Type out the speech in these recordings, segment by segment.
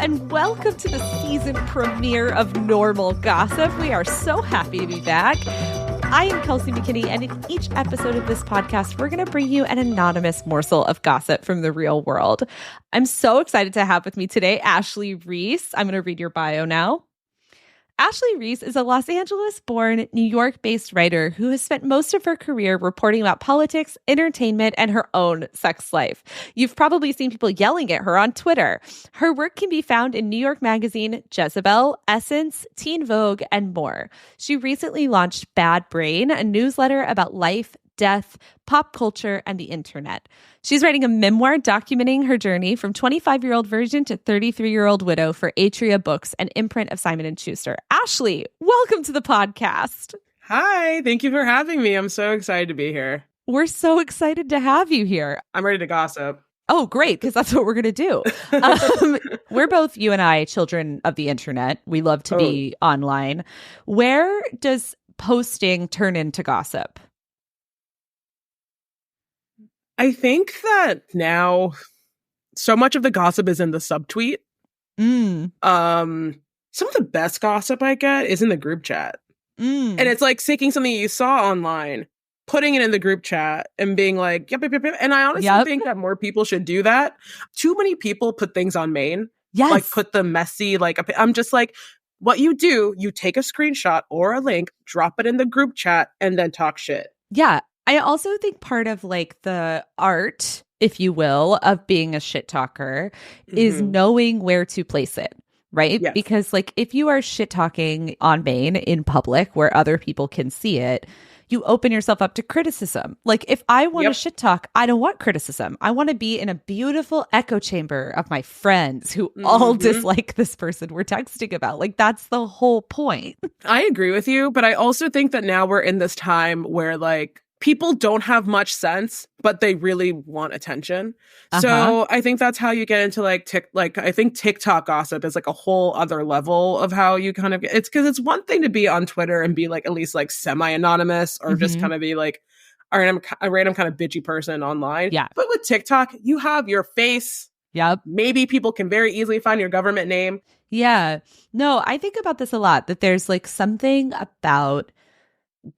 and welcome to the season premiere of Normal Gossip. We are so happy to be back. I am Kelsey McKinney, and in each episode of this podcast, we're going to bring you an anonymous morsel of gossip from the real world. I'm so excited to have with me today Ashley Reese. I'm going to read your bio now. Ashley Reese is a Los Angeles-born, New York-based writer who has spent most of her career reporting about politics, entertainment, and her own sex life. You've probably seen people yelling at her on Twitter. Her work can be found in New York Magazine, Jezebel, Essence, Teen Vogue, and more. She recently launched Bad Brain, a newsletter about life, death, pop culture, and the internet. She's writing a memoir documenting her journey from 25-year-old virgin to 33-year-old widow for Atria Books, an imprint of Simon & Schuster. Ashley, welcome to the podcast. Hi, thank you for having me. I'm so excited to be here. We're so excited to have you here. I'm ready to gossip. Oh, great, because that's what we're going to do. We're both, you and I, children of the internet. We love to be online. Where does posting turn into gossip? I think that now so much of the gossip is in the subtweet. Some of the best gossip I get is in the group chat. And it's like taking something you saw online, putting it in the group chat and being like, yep. And I honestly think that more people should do that. Too many people put things on main. Yes. Like put the messy, I'm just like, what you do, you take a screenshot or a link, drop it in the group chat, and then talk shit. Yeah. I also think part of like the art, if you will, of being a shit talker is knowing where to place it, right? Yes. Because like if you are shit talking on main in public where other people can see it, you open yourself up to criticism. Like if I want to shit talk, I don't want criticism. I want to be in a beautiful echo chamber of my friends who all dislike this person we're texting about. Like that's the whole point. I agree with you, but I also think that now we're in this time where like people don't have much sense, but they really want attention. So I think that's how you get into I think TikTok gossip is like a whole other level of how you kind of get, it's because it's one thing to be on Twitter and be like at least like semi-anonymous or just kind of be like a random kind of bitchy person online. Yeah. But with TikTok, you have your face. Yep. Maybe people can very easily find your government name. Yeah. No, I think about this a lot, that there's like something about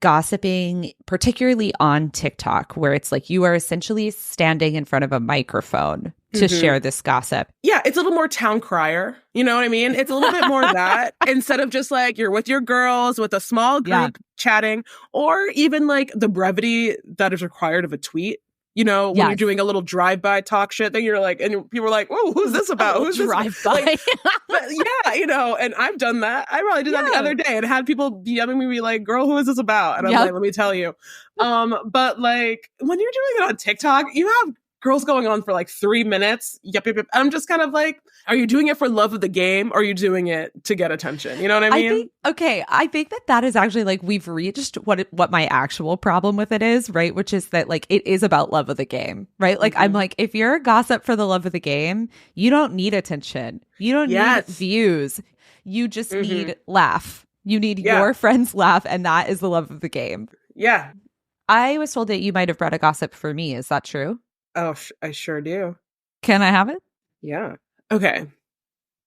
gossiping, particularly on TikTok, where it's like you are essentially standing in front of a microphone to share this gossip. Yeah, it's a little more town crier. You know what I mean? It's a little bit more that instead of just like you're with your girls with a small group chatting, or even like the brevity that is required of a tweet. You know, when you're doing a little drive-by talk shit, then you're like, and people are like, "Whoa, who's this about? Who's this drive-by?" Like, but yeah, you know, and I've done that. I probably did that the other day and had people DMing me, be like, "Girl, who is this about?" And I'm like, "Let me tell you." But like when you're doing it on TikTok, you have girls going on for like 3 minutes. Yep. I'm just kind of like, are you doing it for love of the game, or are you doing it to get attention? You know what I mean? I think that is actually like we've reached what my actual problem with it is, right? Which is that like it is about love of the game, right? Like I'm like, if you're a gossip for the love of the game, you don't need attention. You don't need views. You just need laugh. You need your friends laugh, and that is the love of the game. Yeah. I was told that you might have brought a gossip for me. Is that true? Oh, I sure do. Can I have it? Yeah. Okay.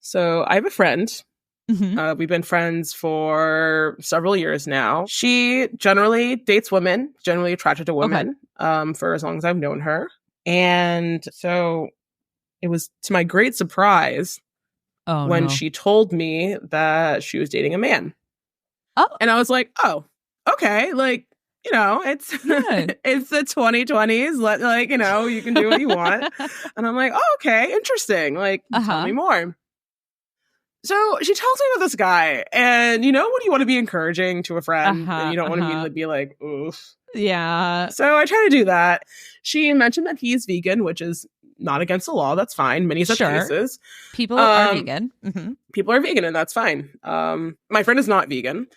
So I have a friend. We've been friends for several years now. She generally dates women, generally attracted to women, for as long as I've known her. And so it was to my great surprise when she told me that she was dating a man. Oh. And I was like, oh, okay. Like, you know, it's it's the 2020s. Like, you know, you can do what you want. And I'm like, oh, okay, interesting. Like, tell me more. So she tells me about this guy, and you know when you want to be encouraging to a friend, and you don't want to be like, oof. Yeah. So I try to do that. She mentioned that he's vegan, which is not against the law. That's fine. Many such cases. People are vegan. People are vegan, and that's fine. My friend is not vegan.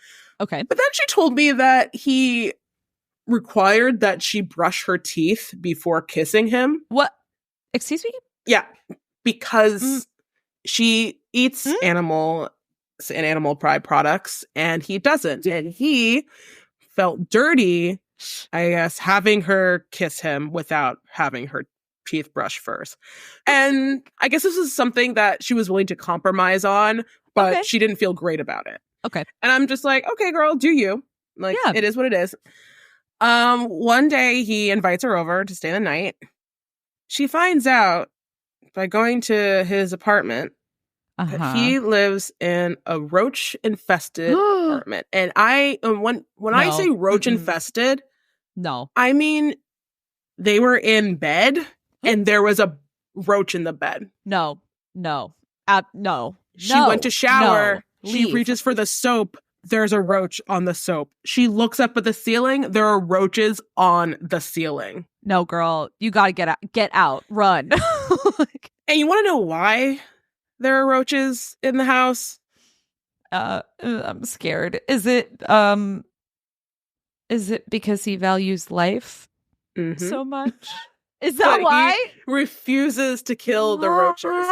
Okay. But then she told me that he required that she brush her teeth before kissing him. What? Excuse me? Yeah. Because she eats animal pride products, and he doesn't. And he felt dirty, I guess, having her kiss him without having her teeth brush first. And I guess this is something that she was willing to compromise on, but she didn't feel great about it. Okay. And I'm just like, okay, girl, do you. Like, it is what it is. One day he invites her over to stay the night. She finds out by going to his apartment that he lives in a roach-infested apartment. And when I say roach-infested, I mean they were in bed and there was a roach in the bed. No. She went to shower. She reaches for the soap. There's a roach on the soap. She looks up at the ceiling. There are roaches on the ceiling. No, girl, you gotta get out, run. And you want to know why there are roaches in the house? I'm scared. Is it because he values life so much? Is that why? He refuses to kill the roaches.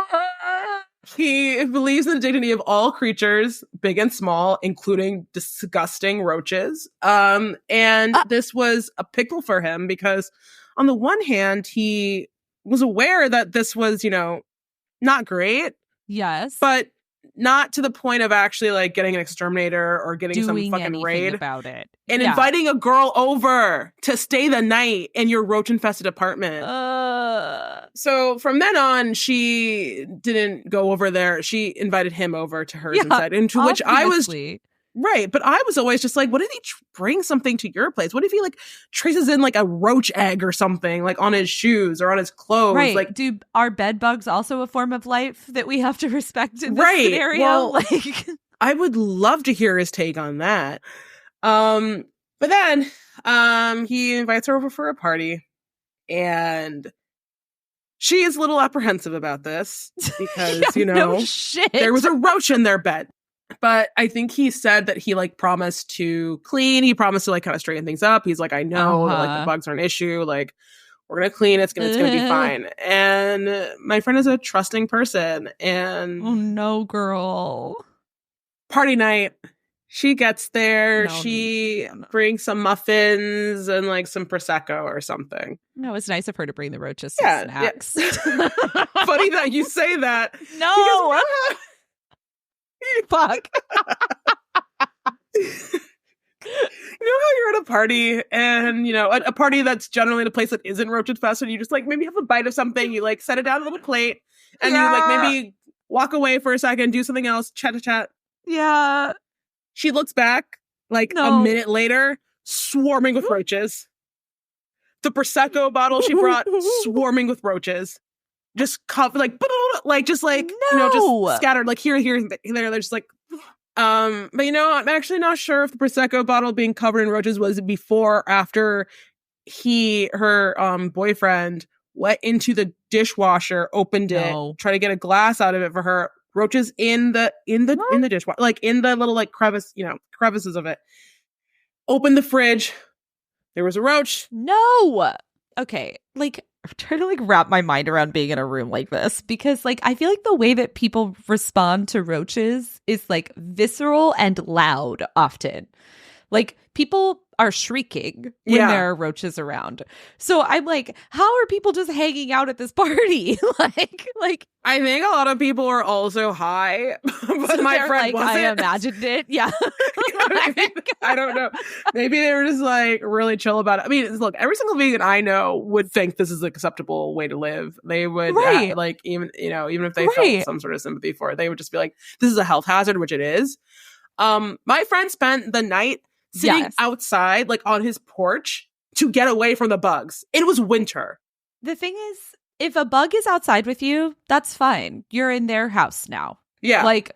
He believes in the dignity of all creatures, big and small, including disgusting roaches. And this was a pickle for him because on the one hand, he was aware that this was, not great. Yes. But not to the point of actually like getting an exterminator or getting some fucking raid about it. And inviting a girl over to stay the night in your roach infested apartment. So from then on, she didn't go over there. She invited him over to hers inside, into which I was right. But I was always just like, what if he brings something to your place? What if he like traces in like a roach egg or something like on his shoes or on his clothes? Right. Like, are bed bugs also a form of life that we have to respect in this scenario? Well, I would love to hear his take on that. But then he invites her over for a party, and she is a little apprehensive about this because, there was a roach in their bed. But I think he said that he like promised to clean. He promised to like kind of straighten things up. He's like, I know that, like the bugs are an issue. Like, we're going to clean. It's going to be fine. And my friend is a trusting person. And oh no, girl. Party night. She gets there. She brings some muffins and like some Prosecco or something. No, it's nice of her to bring the roaches some snacks. Yeah. Funny that you say that. No. Fuck. You know how you're at a party and, a party that's generally in a place that isn't roach infested, you just like maybe have a bite of something, you like set it down on a little plate and you like maybe walk away for a second, do something else, chat. Yeah. She looks back like a minute later, swarming with roaches. The Prosecco bottle she brought, swarming with roaches. Just just scattered like here, there. They're just like, but I'm actually not sure if the Prosecco bottle being covered in roaches was before or after her boyfriend went into the dishwasher, opened it, tried to get a glass out of it for her. Roaches in the dishwasher, like in the little like crevices of it. Opened the fridge. There was a roach. No. Okay. Like, I'm trying to like wrap my mind around being in a room like this because like I feel like the way that people respond to roaches is like visceral and loud often. Like people are shrieking when there are roaches around. So I'm like, how are people just hanging out at this party? like I think a lot of people are also high, but so my friend wasn't. I imagined it. Yeah. I don't know. Maybe they were just like really chill about it. I mean, look, every single vegan I know would think this is an acceptable way to live. They would even if they felt some sort of sympathy for it, they would just be like, this is a health hazard, which it is. My friend spent the night sitting outside, like on his porch, to get away from the bugs. It was winter. The thing is, if a bug is outside with you, that's fine. You're in their house now. Yeah. Like,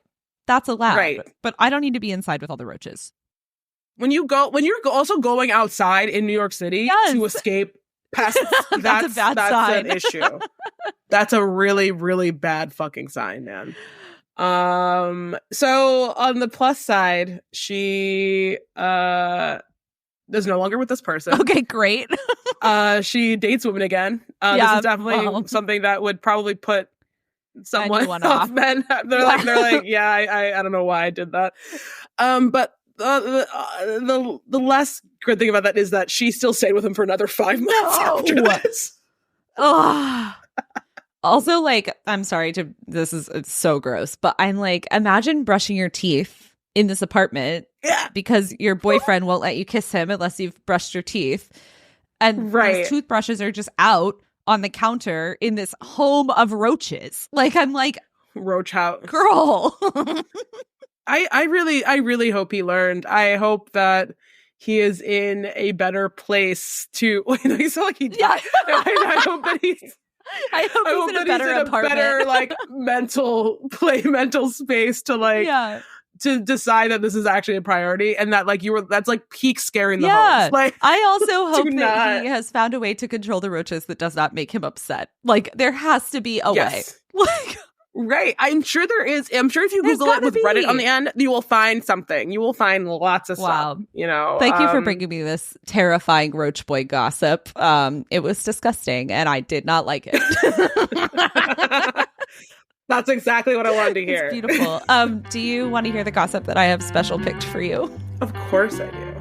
that's allowed. Right. But I don't need to be inside with all the roaches. When you're also going outside in New York City to escape pests, that's an issue. That's a really, really bad fucking sign, man. So on the plus side, she is no longer with this person. Okay, great. She dates women again. This is definitely something that would probably put someone off men. They're like, yeah, I don't know why I did that. But the less good thing about that is that she still stayed with him for another 5 months after this. Oh. Also, like, I'm sorry to, it's so gross, but I'm like, imagine brushing your teeth in this apartment because your boyfriend won't let you kiss him unless you've brushed your teeth. And these toothbrushes are just out on the counter in this home of roaches. Like, I'm like, roach house. Girl. I really hope he learned. I hope that he is in a better place to, wait, no, you sound like he died. Yeah. I hope that he's, I hope he's in a better like mental space to like to decide that this is actually a priority and that like that's like peak scaring the host. Like, I also hope that he has found a way to control the roaches that does not make him upset. Like, there has to be a way. Like, right. I'm sure there is. I'm sure if you Google it with Reddit on the end, you will find something. You will find lots of stuff. You know. Thank you for bringing me this terrifying roach boy gossip. It was disgusting, and I did not like it. That's exactly what I wanted to hear. It's beautiful. Do you want to hear the gossip that I have special picked for you? Of course I do.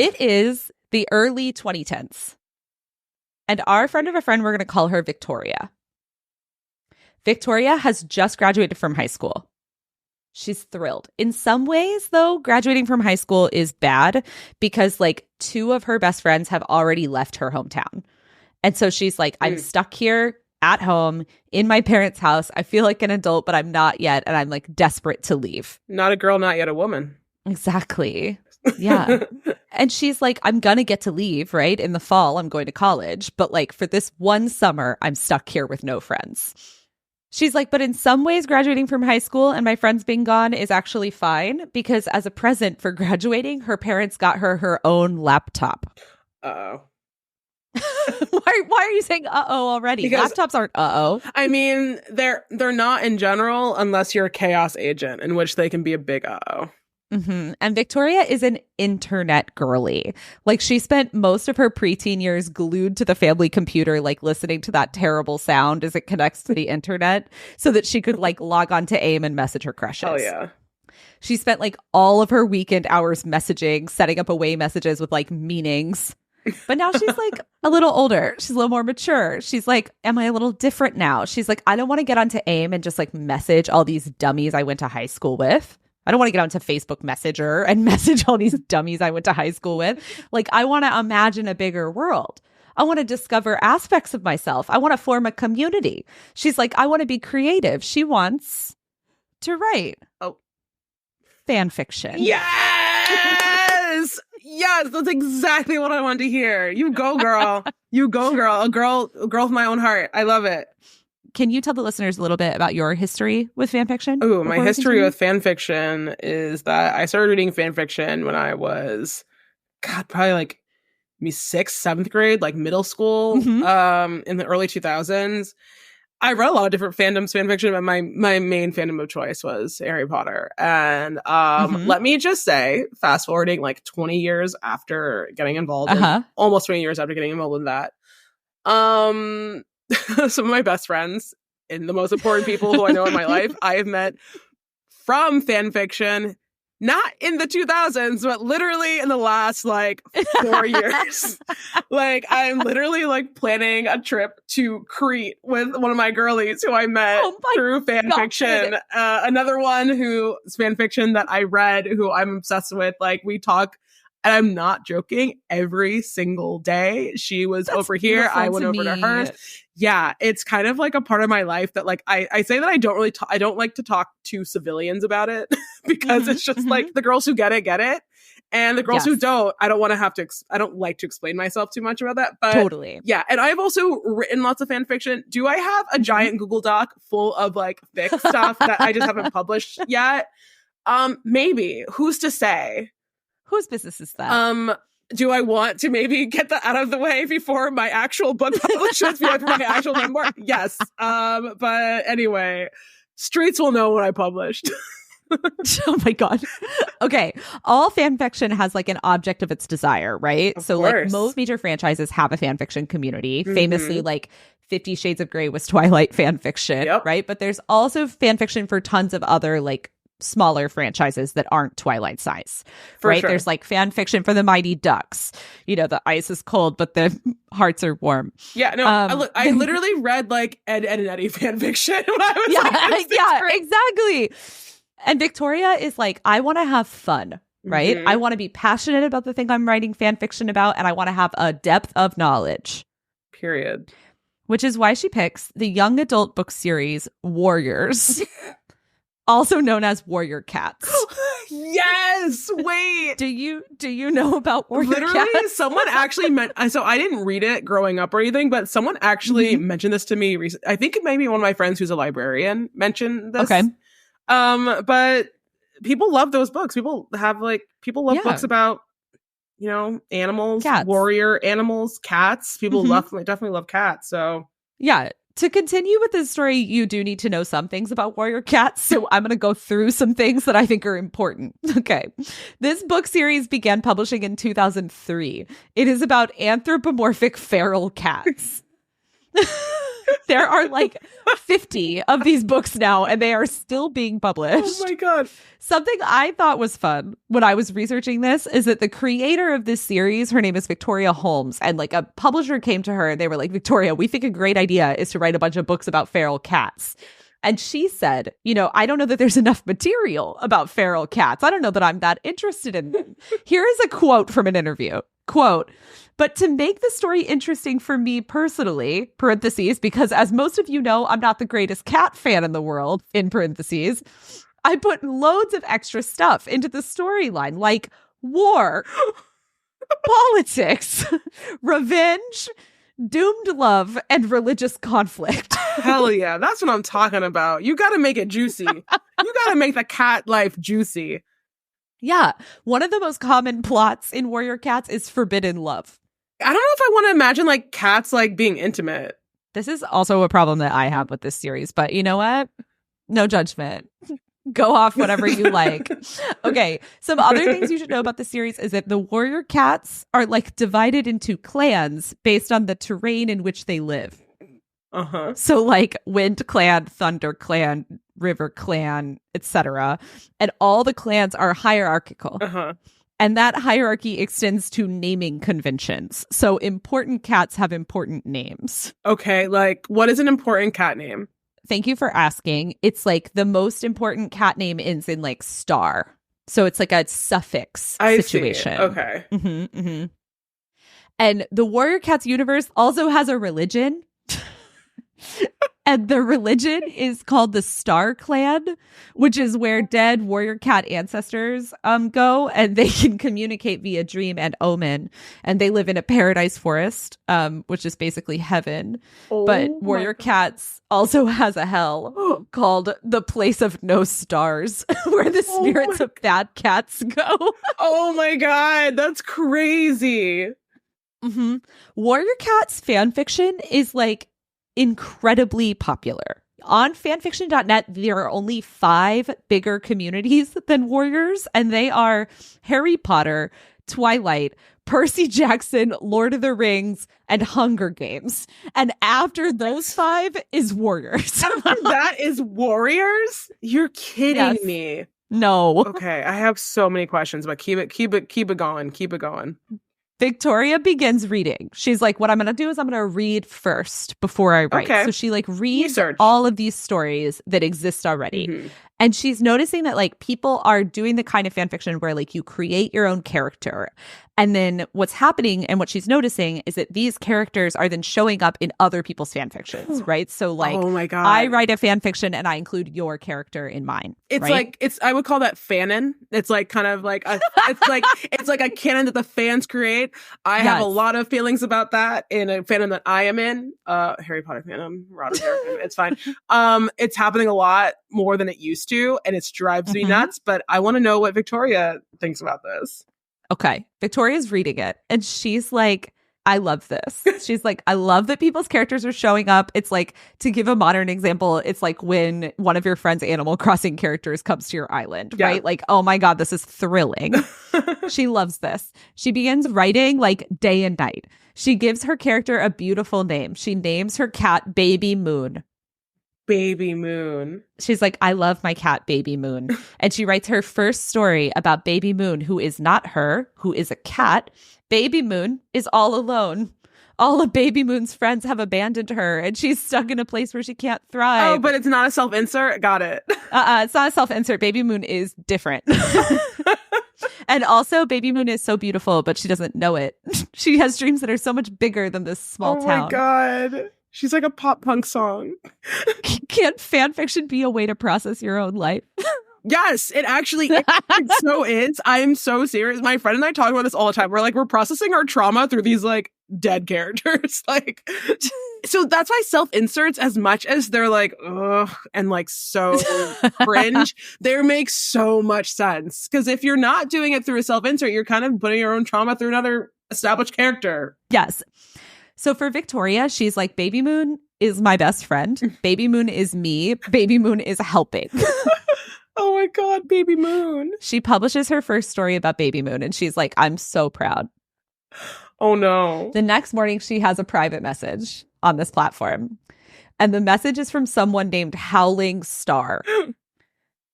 It is the early 2010s. And our friend of a friend, we're going to call her Victoria. Victoria has just graduated from high school. She's thrilled. In some ways, though, graduating from high school is bad because like 2 of her best friends have already left her hometown. And so she's like, I'm stuck here at home in my parents' house. I feel like an adult, but I'm not yet. And I'm like desperate to leave. Not a girl, not yet a woman. Exactly. Yeah. And she's like, I'm going to get to leave, right? In the fall, I'm going to college. But like for this one summer, I'm stuck here with no friends. She's like, but in some ways, graduating from high school and my friends being gone is actually fine because as a present for graduating, her parents got her own laptop. Uh-oh. Why are you saying uh-oh already? Because laptops aren't uh-oh. I mean, they're not in general unless you're a chaos agent, in which they can be a big uh-oh. Mm-hmm. And Victoria is an internet girly. Like, she spent most of her preteen years glued to the family computer, like listening to that terrible sound as it connects to the internet so that she could like log on to AIM and message her crushes. Oh, yeah. She spent like all of her weekend hours messaging, setting up away messages with like meanings. But now she's like a little older. She's a little more mature. She's like, am I a little different now? She's like, I don't want to get onto AIM and just like message all these dummies I went to high school with. I don't want to get onto Facebook Messenger and message all these dummies I went to high school with. Like, I want to imagine a bigger world. I want to discover aspects of myself. I want to form a community. She's like, I want to be creative. She wants to write. Oh, fan fiction. Yes! Yes, that's exactly what I wanted to hear. You go, girl. You go, girl. A girl of my own heart. I love it. Can you tell the listeners a little bit about your history with fan fiction? Oh, my history with fan fiction is that I started reading fan fiction when I was, probably like maybe 6th, 7th grade, like middle school, in the early 2000s. I read a lot of different fandoms, fan fiction, but my main fandom of choice was Harry Potter. And let me just say, fast forwarding like 20 years after getting involved, almost 20 years after getting involved in that, some of my best friends and the most important people who I know in my life, I have met from fan fiction, not in the 2000s, but literally in the last like 4 years. Like, I'm literally like planning a trip to Crete with one of my girlies who I met through fan fiction. Another one who's fan fiction that I read, who I'm obsessed with. Like, we talk, and I'm not joking, every single day. She was over here, I went over to hers. Yeah, it's kind of like a part of my life that like I say that I don't really I don't like to talk to civilians about it because it's just like the girls who get it, and the girls who don't, I don't want to have to I don't like to explain myself too much about that. But totally. Yeah, and I've also written lots of fan fiction. Do I have a giant Google Doc full of like fic stuff that I just haven't published yet? Maybe. Who's to say? Whose business is that? Do I want to maybe get that out of the way before my actual book publishes, for my actual memoir? Yes. But anyway, streets will know when I published. Oh my God. Okay. All fan fiction has like an object of its desire, right? Of so course. like most major franchises have a fan fiction community. Famously, like 50 Shades of Grey was Twilight fan fiction, right? But there's also fan fiction for tons of other like smaller franchises that aren't Twilight size, right? Sure. There's like fan fiction for the Mighty Ducks. You know, the ice is cold, but the hearts are warm. Yeah, no, I literally read like Ed, Ed and Eddie fan fiction when I was exactly. And Victoria is like, I want to have fun, right? I want to be passionate about the thing I'm writing fan fiction about, and I want to have a depth of knowledge. Period. Which is why she picks the young adult book series Warriors. Also known as Warrior Cats. Yes. Wait. Do you know about Warrior Literally, Cats? someone actually so I didn't read it growing up or anything, but someone actually mentioned this to me recently. I think maybe one of my friends who's a librarian mentioned this. Okay. But people love those books. People love books about, you know, animals, cats. Warrior animals, cats. People definitely love cats. So yeah. To continue with this story, you do need to know some things about warrior cats, so I'm going to go through some things that I think are important. Okay. This book series began publishing in 2003. It is about anthropomorphic feral cats. There are like 50 of these books now, and they are still being published. Oh my God. Something I thought was fun when I was researching this is that the creator of this series, her name is Victoria Holmes, and like a publisher came to her and they were like, Victoria, we think a great idea is to write a bunch of books about feral cats. And she said, you know, I don't know that there's enough material about feral cats. I don't know that I'm that interested in them. Here is a quote from an interview. Quote, but to make the story interesting for me personally, parentheses, because as most of you know, I'm not the greatest cat fan in the world, in parentheses, I put loads of extra stuff into the storyline, like war, politics, revenge, doomed love, and religious conflict. Hell yeah. That's what I'm talking about. You got to make it juicy. You got to make the cat life juicy. Yeah. One of the most common plots in Warrior Cats is forbidden love. I don't know if I want to imagine like cats like being intimate. This is also a problem that I have with this series, but you know what? No judgment. Go off whatever you like. Okay. Some other things you should know about the series is that the warrior cats are like divided into clans based on the terrain in which they live. So like Wind Clan, Thunder Clan, River Clan, etc. And all the clans are hierarchical. And that hierarchy extends to naming conventions. So important cats have important names. Okay, like what is an important cat name? Thank you for asking. It's like the most important cat name ends in like star. So it's like a suffix situation. See. Okay. And the Warrior Cats universe also has a religion. And the religion is called the Star Clan, which is where dead warrior cat ancestors go, and they can communicate via dream and omen. And they live in a paradise forest, which is basically heaven. But warrior cats also has a hell called the Place of No Stars, where the spirits of bad cats go. Oh my God, that's crazy. Warrior Cats fan fiction is like incredibly popular. On fanfiction.net, there are only 5 bigger communities than Warriors, and they are Harry Potter, Twilight, Percy Jackson, Lord of the Rings, and Hunger Games. And after those 5 is Warriors. That is Warriors? You're kidding me. No. Okay, I have so many questions, but keep it going. Victoria begins reading. She's like, what I'm going to do is I'm going to read first before I write. Okay. So she like reads all of these stories that exist already. And she's noticing that like people are doing the kind of fan fiction where like you create your own character. And then what's happening and what she's noticing is that these characters are then showing up in other people's fan fictions, right? So like, oh my God, I write a fan fiction and I include your character in mine. It's right? like, I would call that fanon. It's like kind of like, it's like a canon that the fans create. I have a lot of feelings about that in a fandom that I am in. Harry Potter fandom, Radiotopia, it's fine. It's happening a lot more than it used to, and it drives me nuts, but I want to know what Victoria thinks about this. Okay. Victoria's reading it and she's like, I love this. She's like, I love that people's characters are showing up. It's like, to give a modern example, it's like when one of your friend's Animal Crossing characters comes to your island, right? Like, oh my God, this is thrilling. She loves this. She begins writing like day and night. She gives her character a beautiful name. She names her cat Baby Moon. Baby Moon. She's like, I love my cat, Baby Moon. And she writes her first story about Baby Moon, who is not her, who is a cat. Baby Moon is all alone. All of Baby Moon's friends have abandoned her, and she's stuck in a place where she can't thrive. Oh, but it's not a self-insert? Got it. It's not a self-insert. Baby Moon is different. And also, Baby Moon is so beautiful, but she doesn't know it. She has dreams that are so much bigger than this small town. Oh my God. She's like a pop punk song. Can't fan fiction be a way to process your own life? Yes, it actually so is. I am so serious. My friend and I talk about this all the time. We're processing our trauma through these like dead characters. Like, so that's why self-inserts, as much as they're like, ugh, and like so cringe, they make so much sense. Because if you're not doing it through a self-insert, you're kind of putting your own trauma through another established character. Yes. So for Victoria, she's like, Baby Moon is my best friend. Baby Moon is me. Baby Moon is helping. Oh my God, Baby Moon. She publishes her first story about Baby Moon, and she's like, I'm so proud. Oh no. The next morning, she has a private message on this platform. And the message is from someone named Howling Star.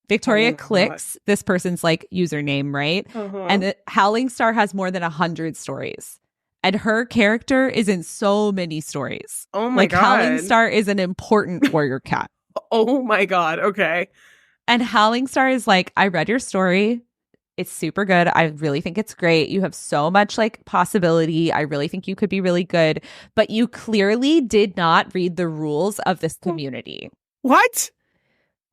Victoria clicks this person's like username, right? And Howling Star has more than 100 stories. And her character is in so many stories. Oh my God. Howling Star is an important warrior cat. Oh my God. Okay. And Howling Star is like, I read your story. It's super good. I really think it's great. You have so much like possibility. I really think you could be really good. But you clearly did not read the rules of this community. What?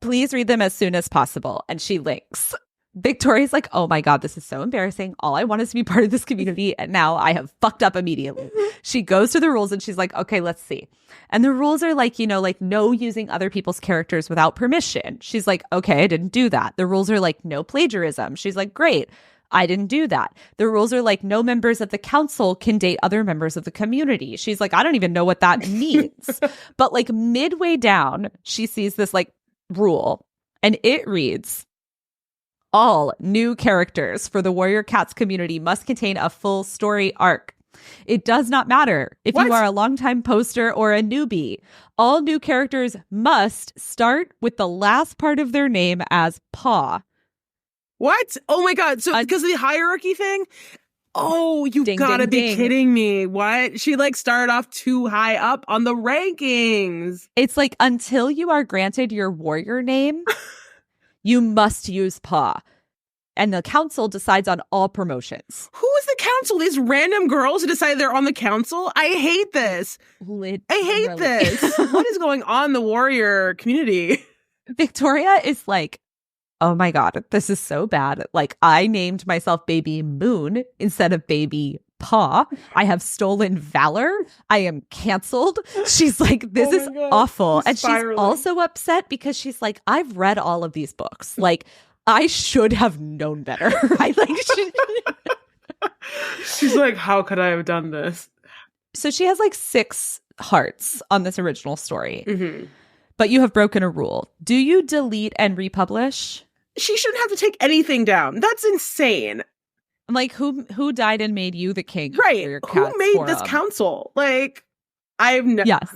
Please read them as soon as possible. And she links. Victoria's like, oh my God, this is so embarrassing. All I want is to be part of this community. And now I have fucked up immediately. She goes to the rules and she's like, okay, let's see. And the rules are like, you know, like no using other people's characters without permission. She's like, okay, I didn't do that. The rules are like no plagiarism. She's like, great. I didn't do that. The rules are like no members of the council can date other members of the community. She's like, I don't even know what that means. But like midway down, she sees this like rule and it reads, all new characters for the Warrior Cats community must contain a full story arc. It does not matter if you are a longtime poster or a newbie. All new characters must start with the last part of their name as paw. What? Oh my God. So because of the hierarchy thing? Oh, you gotta be kidding me. What? She like started off too high up on the rankings. It's like until you are granted your warrior name, you must use paw. And the council decides on all promotions. Who is the council? These random girls who decide they're on the council? I hate this. Literally. I hate this. What is going on in the warrior community? Victoria is like, oh my God, this is so bad. Like, I named myself Baby Moon instead of Baby Paw. I have stolen valor. I am canceled. She's like, this is awful. And she's also upset because she's like, I've read all of these books. Like, I should have known better. She's like, how could I have done this? So she has like 6 hearts on this original story. Mm-hmm. But you have broken a rule. Do you delete and republish? She shouldn't have to take anything down. That's insane. I'm like, who died and made you the king? Right. Who made this council? Like, I've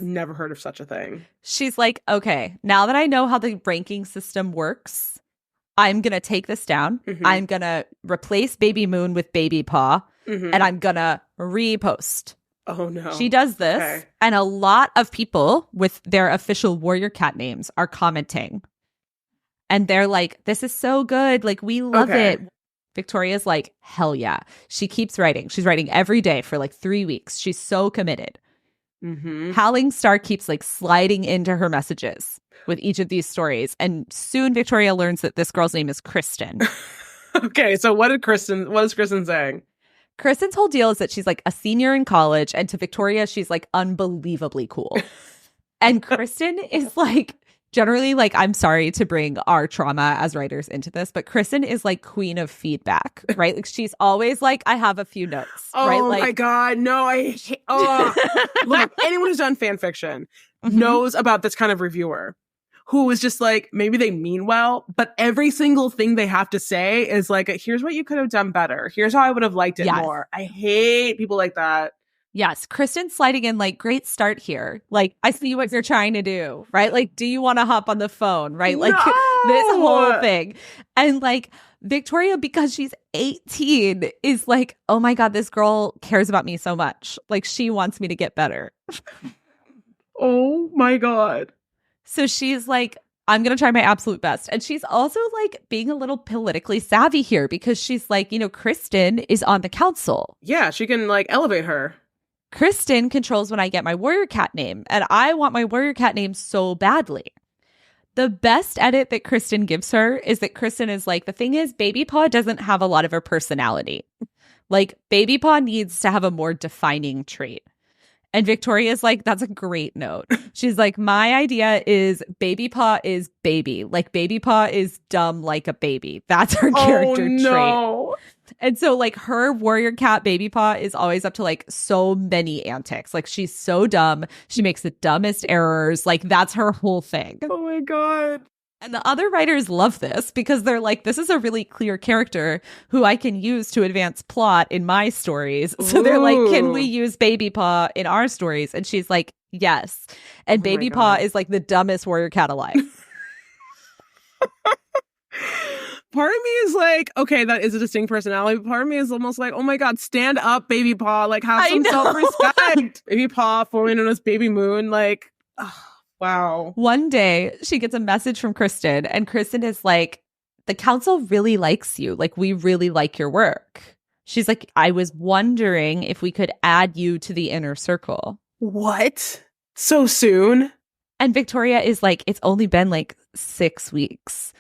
never heard of such a thing. She's like, okay, now that I know how the ranking system works, I'm going to take this down. Mm-hmm. I'm going to replace Baby Moon with Baby Paw, and I'm going to repost. Oh, no. She does this, and a lot of people with their official warrior cat names are commenting. And they're like, this is so good. Like, we love it. Victoria's like, hell yeah. She keeps writing. She's writing every day for like 3 weeks. She's so committed. Mm-hmm. Howling Star keeps like sliding into her messages with each of these stories. And soon Victoria learns that this girl's name is Kristen. Okay, so what is Kristen saying? Kristen's whole deal is that she's like a senior in college, and to Victoria, she's like unbelievably cool. And Kristen is like generally, like, I'm sorry to bring our trauma as writers into this, but Kristen is like queen of feedback, right? Like, she's always like, I have a few notes, right? Oh like, my God. No, look, anyone who's done fan fiction knows about this kind of reviewer who is just like, maybe they mean well, but every single thing they have to say is like, here's what you could have done better. Here's how I would have liked it more. I hate people like that. Yes, Kristen sliding in like, great start here. Like, I see what you're trying to do, right? Like, do you want to hop on the phone, right? Like, this whole thing. And like, Victoria, because she's 18, is like, oh my God, this girl cares about me so much. Like, she wants me to get better. Oh my God. So she's like, I'm going to try my absolute best. And she's also like being a little politically savvy here because she's like, you know, Kristen is on the council. Yeah, she can like elevate her. Kristen controls when I get my warrior cat name. And I want my warrior cat name so badly. The best edit that Kristen gives her is that Kristen is like, the thing is, Baby Paw doesn't have a lot of her personality. Like, Baby Paw needs to have a more defining trait. And Victoria's like, that's a great note. She's like, my idea is Baby Paw is baby. Like, Baby Paw is dumb like a baby. That's her character trait. And so, like, her warrior cat Baby Paw is always up to, like, so many antics. Like, she's so dumb. She makes the dumbest errors. Like, that's her whole thing. Oh, my God. And the other writers love this because they're like, this is a really clear character who I can use to advance plot in my stories. So they're like, can we use Baby Paw in our stories? And she's like, yes. And Baby Paw is like the dumbest warrior cat alive. Part of me is like, okay, that is a distinct personality. But part of me is almost like, oh my God, stand up, Baby Paw. Like, have some self-respect. Baby Paw, formerly known as Baby Moon. Like, wow. One day, she gets a message from Kristen, and Kristen is like, the council really likes you. Like, we really like your work. She's like, I was wondering if we could add you to the inner circle. What? So soon? And Victoria is like, it's only been like 6 weeks.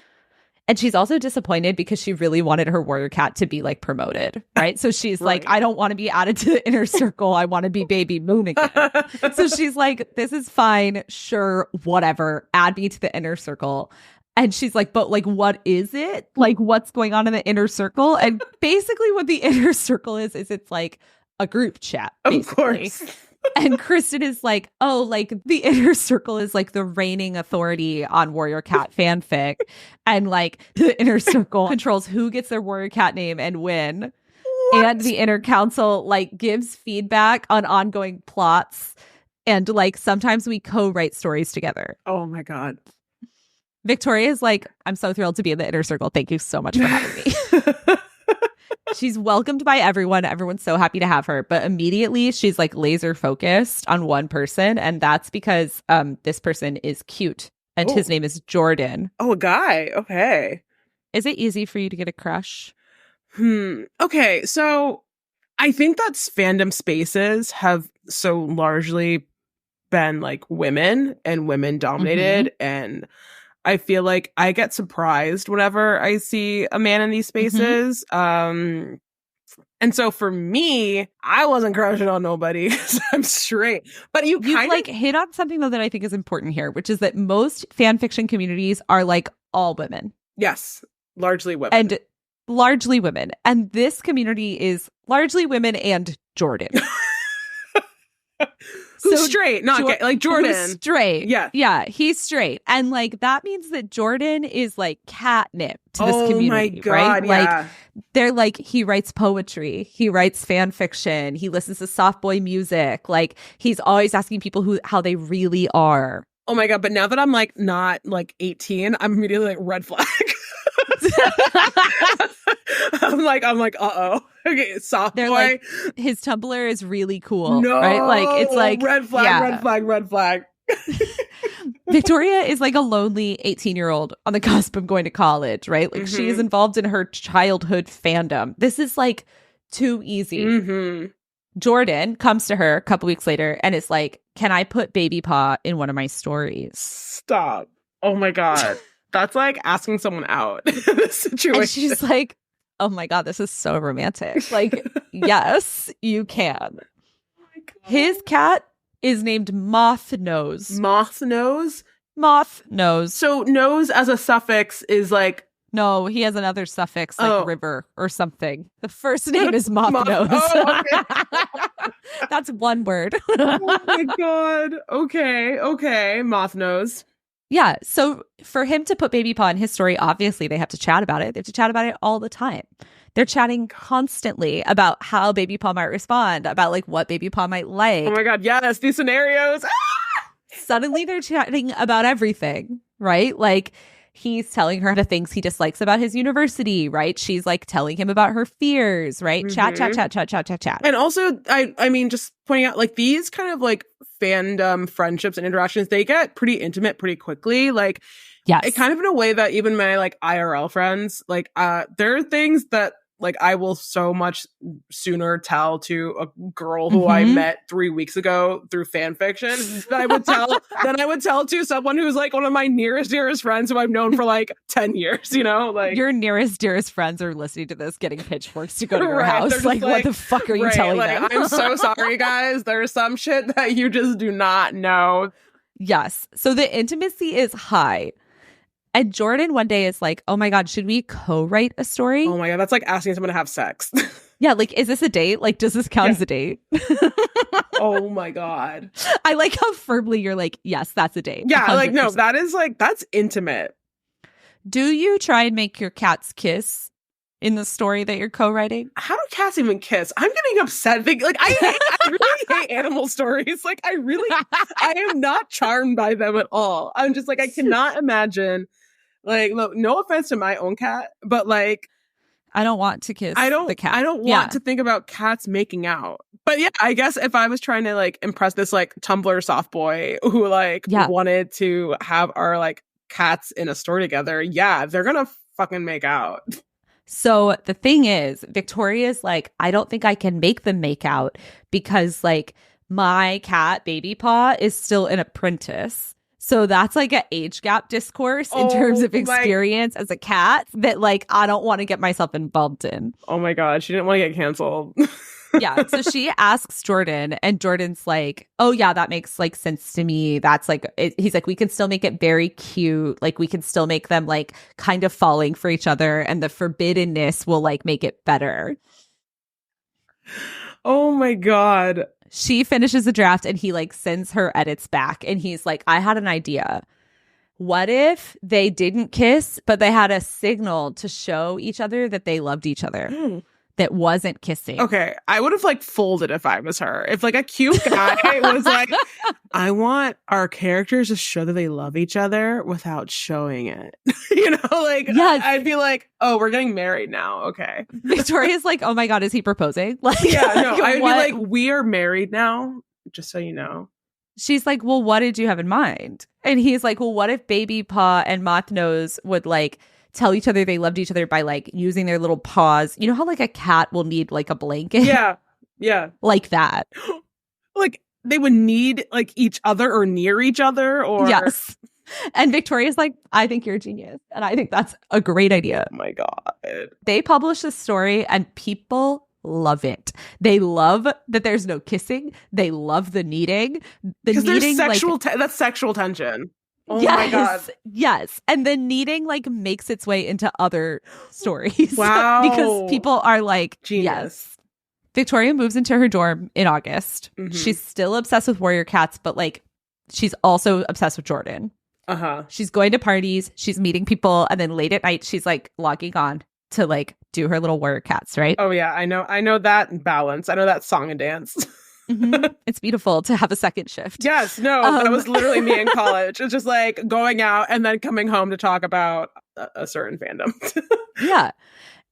And she's also disappointed because she really wanted her warrior cat to be like promoted, right? So she's like, I don't want to be added to the inner circle. I want to be Baby Moon again. So she's like, this is fine. Sure, whatever. Add me to the inner circle. And she's like, but like, what is it? Like, what's going on in the inner circle? And basically what the inner circle is it's like a group chat. Basically. Of course. And Kristen is like, oh, like the inner circle is like the reigning authority on warrior cat fanfic. And like the inner circle controls who gets their warrior cat name and when. What? And the inner council like gives feedback on ongoing plots. And like sometimes we co-write stories together. Oh my God. Victoria is like, I'm so thrilled to be in the inner circle. Thank you so much for having me. She's welcomed by everyone. Everyone's so happy to have her. But immediately she's like laser focused on one person. And that's because this person is cute. And his name is Jordan. Oh, a guy. Okay. Is it easy for you to get a crush? Okay. So I think that fandom spaces have so largely been like women and women dominated. And I feel like I get surprised whenever I see a man in these spaces. And so for me, I wasn't crushing on nobody because I'm straight. But you like hit on something though that I think is important here, which is that most fan fiction communities are like all women. Yes, largely women. And largely women. And this community is largely women and Jordan. Who's straight, not gay. Like Jordan. Who's straight. Yeah. Yeah, he's straight. And like that means that Jordan is like catnip to this community. Oh my God, right? Yeah. Like they're like, he writes poetry, he writes fan fiction, he listens to soft boy music. Like he's always asking people how they really are. Oh my God, but now that I'm like not like 18, I'm immediately like red flag. I'm like, uh-oh. Okay, soft boy. Like, his Tumblr is really cool. No, right? Like it's like red flag. Victoria is like a lonely 18-year-old on the cusp of going to college, right? Like she is involved in her childhood fandom. This is like too easy. Jordan comes to her a couple weeks later and is like, can I put Baby Paw in one of my stories? Stop. Oh my God. That's like asking someone out in this situation. And she's like, oh my God, this is so romantic. Like, yes, you can. Oh my God. His cat is named Moth Nose. Moth Nose? Moth nose. So nose as a suffix is like... No, he has another suffix like river or something. The first name is Moth Nose. Oh, okay. That's one word. Oh my God. Okay. Moth Nose. Yeah. So for him to put Baby Paw in his story, obviously they have to chat about it. They have to chat about it all the time. They're chatting constantly about how Baby Paw might respond, about like what Baby Paw might like. Oh my God. Yes. These scenarios. Suddenly they're chatting about everything, right? Like he's telling her the things he dislikes about his university, right? She's like telling him about her fears, right? Mm-hmm. Chat. And also, I mean, just pointing out like these kind of like fandom friendships and interactions, they get pretty intimate pretty quickly. Like, yes, it kind of in a way that even my like IRL friends, like, there are things that like I will so much sooner tell to a girl who I met 3 weeks ago through fan fiction than I would tell to someone who's like one of my nearest dearest friends who I've known for like 10 years, you know? Like your nearest dearest friends are listening to this getting pitchforks to go to your right, house. Like what the fuck are you telling them? I'm so sorry, guys. There's some shit that you just do not know. Yes. So the intimacy is high. And Jordan one day is like, oh my God, should we co-write a story? Oh my God, that's like asking someone to have sex. Yeah, like, is this a date? Like, does this count as a date? Oh my God. I like how firmly you're like, yes, that's a date. Yeah, 100%. like, no, that's intimate. Do you try and make your cats kiss in the story that you're co-writing? How do cats even kiss? I'm getting upset. Like, I really hate animal stories. Like, I am not charmed by them at all. I'm just like, I cannot imagine. Like, look, no offense to my own cat, but like, I don't want to kiss the cat. I don't want to think about cats making out. But yeah, I guess if I was trying to like impress this like Tumblr soft boy who like wanted to have our like cats in a story together, yeah, they're gonna fucking make out. So the thing is, Victoria's like, I don't think I can make them make out because like my cat, Baby Paw, is still an apprentice. So that's like an age gap discourse in terms of experience as a cat that like I don't want to get myself involved in. Oh my God, she didn't want to get canceled. Yeah. So she asks Jordan and Jordan's like, oh yeah, that makes like sense to me. That's like, he's like, we can still make it very cute. Like we can still make them like kind of falling for each other and the forbiddenness will like make it better. Oh my God. She finishes the draft and he like sends her edits back and he's like, I had an idea. What if they didn't kiss, but they had a signal to show each other that they loved each other? That wasn't kissing. Okay, I would have like folded if I was her. If like a cute guy was like, I want our characters to show that they love each other without showing it. You know, like yes. I'd be like, oh, we're getting married now. Okay. Victoria's like, oh my God, is he proposing? Like, yeah, no, I'd be like, we are married now, just so you know. She's like, well, what did you have in mind? And he's like, well, what if Baby Paw and Moth Nose would like tell each other they loved each other by like using their little paws. You know how like a cat will need like a blanket? Yeah. Like that. Like they would need like each other or near each other or... Yes. And Victoria's like, I think you're a genius. And I think that's a great idea. Oh my God. They publish this story and people love it. They love that there's no kissing. They love the kneading. Because there's sexual that's sexual tension. Oh yes, my God. Yes. And the kneading like makes its way into other stories. Wow. Because people are like, genius. Yes. Victoria moves into her dorm in August. Mm-hmm. She's still obsessed with warrior cats, but like she's also obsessed with Jordan. Uh-huh. She's going to parties, she's meeting people, and then late at night she's like logging on to like do her little warrior cats, right? Oh yeah, I know that balance. I know that song and dance. Mm-hmm. It's beautiful to have a second shift. Yes, no, that was literally me in college. It's just like going out and then coming home to talk about a certain fandom. Yeah.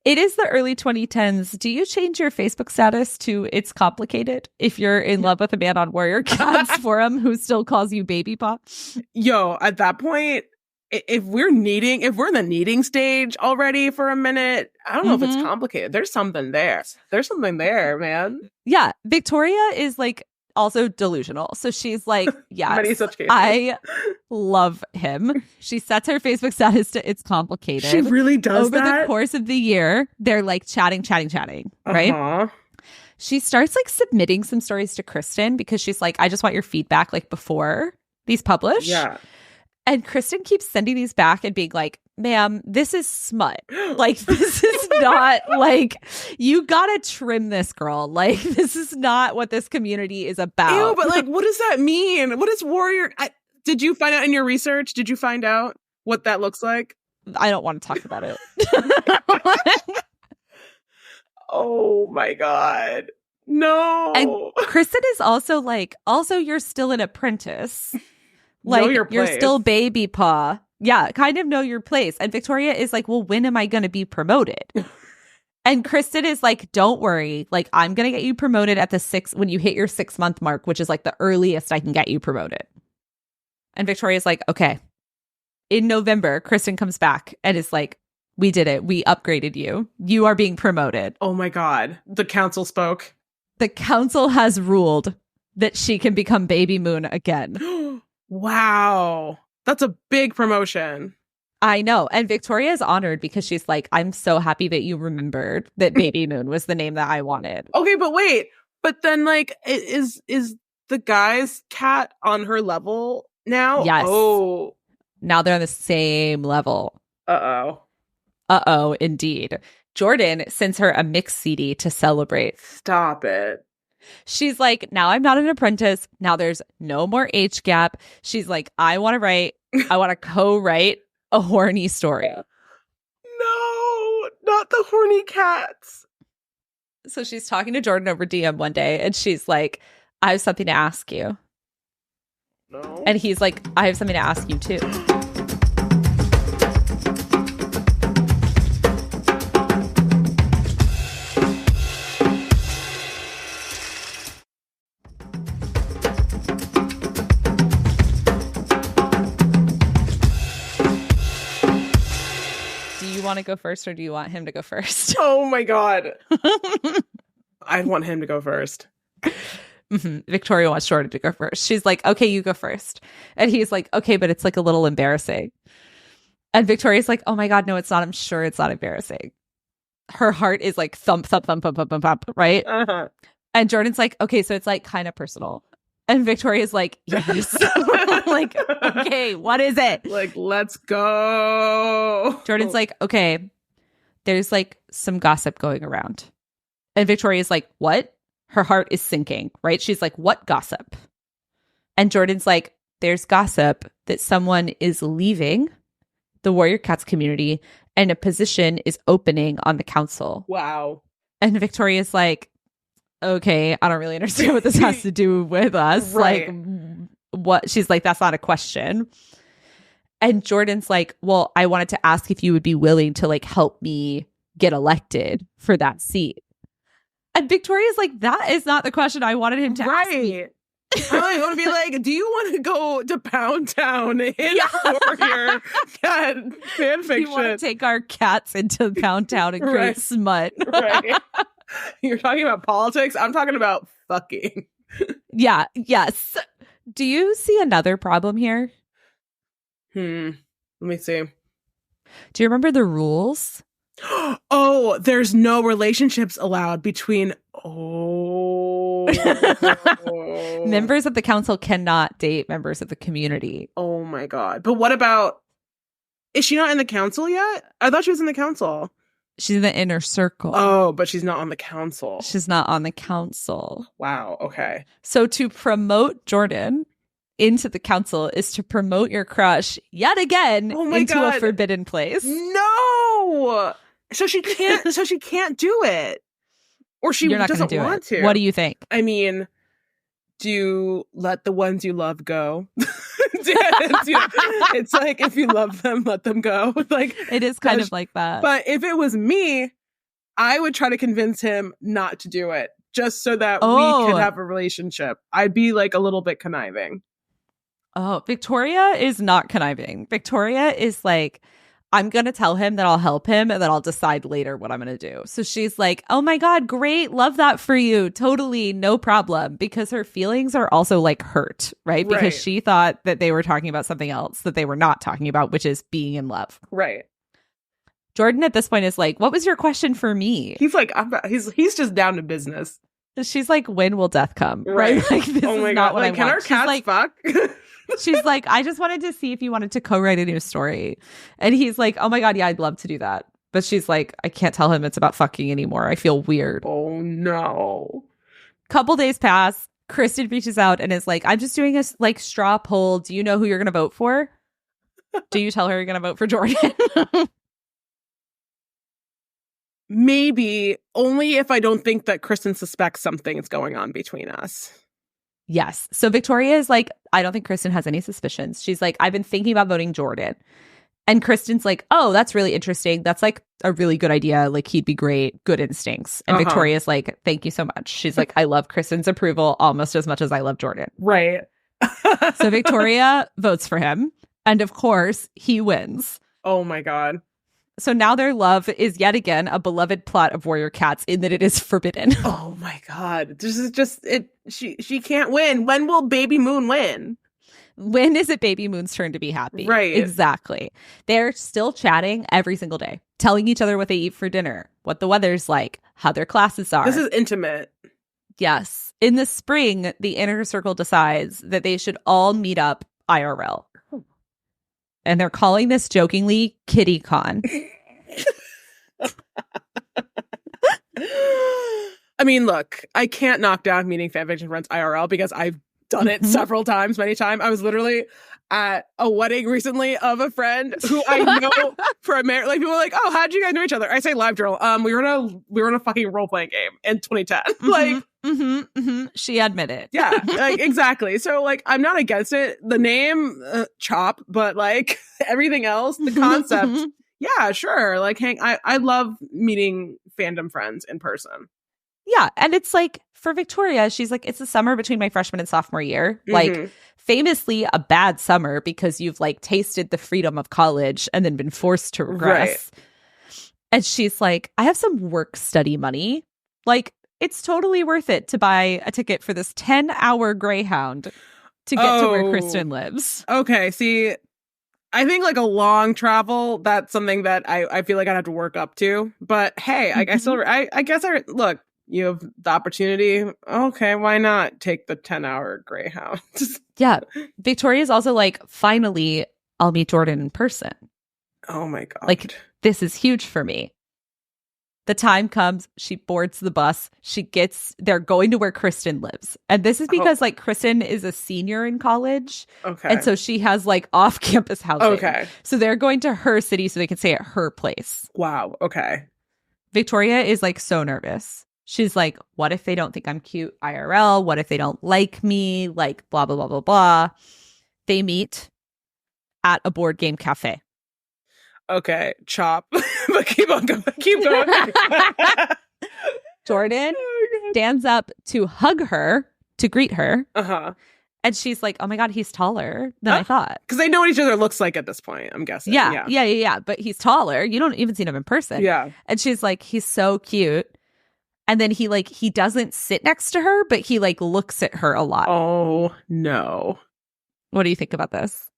It is the early 2010s. Do you change your Facebook status to "It's complicated" if you're in love with a man on Warrior Cats forum who still calls you Baby Paw? Yo, at that point, if we're in the needing stage already for a minute, I don't know if it's complicated. There's something there. There's something there, man. Yeah. Victoria is like also delusional. So she's like, yeah, I love him. She sets her Facebook status to "It's complicated." She really does Over the course of the year, they're like chatting, right? She starts like submitting some stories to Kristen because she's like, I just want your feedback like before these publish. Yeah. And Kristen keeps sending these back and being like, ma'am, this is smut. Like, this is not like, you gotta trim this, girl. Like, this is not what this community is about. Ew, but like, what does that mean? What is warrior? Did you find out in your research? Did you find out what that looks like? I don't want to talk about it. Oh my God. No. And Kristen is also like, you're still an apprentice. Like, you're still baby paw. Yeah, kind of know your place. And Victoria is like, well, when am I going to be promoted? And Kristen is like, don't worry. Like, I'm going to get you promoted at when you hit your 6-month mark, which is like the earliest I can get you promoted. And Victoria's like, okay. In November, Kristen comes back and is like, we did it. We upgraded you. You are being promoted. Oh my God. The council spoke. The council has ruled that she can become Baby Moon again. Wow. That's a big promotion. I know. And Victoria is honored because she's like, I'm so happy that you remembered that Baby Moon was the name that I wanted. Okay, but wait. But then, like, is the guy's cat on her level now? Yes. Oh. Now they're on the same level. Uh-oh. Uh-oh, indeed. Jordan sends her a mix CD to celebrate. Stop it. She's like, now I'm not an apprentice. Now there's no more age gap. She's like, I want to co-write a horny story. No, not the horny cats. So she's talking to Jordan over DM one day, and she's like, I have something to ask you. No. And he's like, I have something to ask you too. Want to go first, or do you want him to go first? Oh my God. I want him to go first. Victoria wants Jordan to go first. She's like, okay, you go first. And he's like, okay, but it's like a little embarrassing. And Victoria's like, oh my God, no, it's not. I'm sure it's not embarrassing. Her heart is like thump, thump, thump, thump, thump, thump, thump, right? Uh-huh. And Jordan's like, okay, so it's like kind of personal. And Victoria's like, yes. Like, okay, what is it? Like, let's go. Jordan's like, okay, there's like some gossip going around. And Victoria's like, what? Her heart is sinking, right? She's like, what gossip? And Jordan's like, there's gossip that someone is leaving the Warrior Cats community and a position is opening on the council. Wow. And Victoria's like, okay, I don't really understand what this has to do with us. Right. Like, what? She's like, that's not a question. And Jordan's like, well, I wanted to ask if you would be willing to like help me get elected for that seat. And Victoria's like, that is not the question I wanted him to ask me. I want to be like, do you want to go to Pound Town in Warrior Cat fanfiction? You want to take our cats into Pound Town and create smut. Right. You're talking about politics. I'm talking about fucking. Yeah. Yes. Do you see another problem here? Let me see. Do you remember the rules? Oh, there's no relationships allowed between. Members of the council cannot date members of the community. Oh my God. But what about. Is she not in the council yet? I thought she was in the council. She's in the inner circle. Oh, but she's not on the council. She's not on the council. Wow. Okay. So to promote Jordan into the council is to promote your crush yet again into a forbidden place. No. So she can't. So she can't do it, or she doesn't want to. What do you think? I mean, do you let the ones you love go? It's like, if you love them, let them go. Like, it is kind of like that. But if it was me, I would try to convince him not to do it, just so that we could have a relationship. I'd be like a little bit conniving. Oh, Victoria is not conniving. Victoria is like, I'm going to tell him that I'll help him and then I'll decide later what I'm going to do. So she's like, oh my God, great. Love that for you. Totally. No problem. Because her feelings are also like hurt, right? Because she thought that they were talking about something else that they were not talking about, which is being in love. Right. Jordan at this point is like, what was your question for me? He's like, he's just down to business. She's like, when will death come? Right? Like, this is not what I want. Can our cats fuck? She's like, I just wanted to see if you wanted to co-write a new story. And he's like, oh my God, yeah, I'd love to do that. But she's like, I can't tell him it's about fucking anymore. I feel weird. Oh no. Couple days pass. Kristen reaches out and is like, I'm just doing a like straw poll. Do you know who you're going to vote for? Do you tell her you're going to vote for Jordan? Maybe, only if I don't think that Kristen suspects something is going on between us. Yes. So Victoria is like, I don't think Kristen has any suspicions. She's like, I've been thinking about voting Jordan. And Kristen's like, oh, that's really interesting. That's like a really good idea. Like, he'd be great. Good instincts. And Victoria's like, thank you so much. She's like, I love Kristen's approval almost as much as I love Jordan. Right. So Victoria votes for him. And of course, he wins. Oh my God. So now their love is yet again a beloved plot of Warrior Cats in that it is forbidden. Oh my God. This is just it. She can't win. When will Baby Moon win? When is it Baby Moon's turn to be happy? Right. Exactly. They're still chatting every single day, telling each other what they eat for dinner, what the weather's like, how their classes are. This is intimate. Yes. In the spring, the inner circle decides that they should all meet up IRL. And they're calling this jokingly KittyCon. I mean, look, I can't knock down meeting fanfiction friends IRL because I've done it several times, many times. I was literally at a wedding recently of a friend who I know for a marriage. Like, people are like, "Oh, how'd you guys know each other?" I say live journal. We were in a fucking role playing game in 2010. She admitted. Yeah, like exactly. So like, I'm not against it. The name Chop, but like everything else, the concept. Yeah, sure. Like, I love meeting fandom friends in person. Yeah, and it's like, for Victoria, she's like, it's the summer between my freshman and sophomore year. Like, famously a bad summer because you've like tasted the freedom of college and then been forced to regress. Right. And she's like, I have some work study money. Like, it's totally worth it to buy a ticket for this 10-hour Greyhound to get to where Kristen lives. Okay, see, I think like a long travel, that's something that I feel like I'd have to work up to. But hey, I guess look, you have the opportunity. Okay, why not take the 10-hour Greyhound? Yeah. Victoria's also like, finally, I'll meet Jordan in person. Oh my God. Like, this is huge for me. The time comes, she boards the bus, they're going to where Kristen lives. And this is because like Kristen is a senior in college. Okay. And so she has like off-campus housing. Okay. So they're going to her city so they can stay at her place. Wow. Okay. Victoria is like so nervous. She's like, what if they don't think I'm cute IRL? What if they don't like me? Like, blah, blah, blah, blah, blah. They meet at a board game cafe. Okay, Chop. But keep on going. Keep going. Jordan stands up to hug her, to greet her. Uh-huh. And she's like, oh my God, he's taller than I thought. Because they know what each other looks like at this point, I'm guessing. Yeah. But he's taller. You don't even see him in person. Yeah. And she's like, he's so cute. And then he doesn't sit next to her, but he like looks at her a lot. Oh, no. What do you think about this?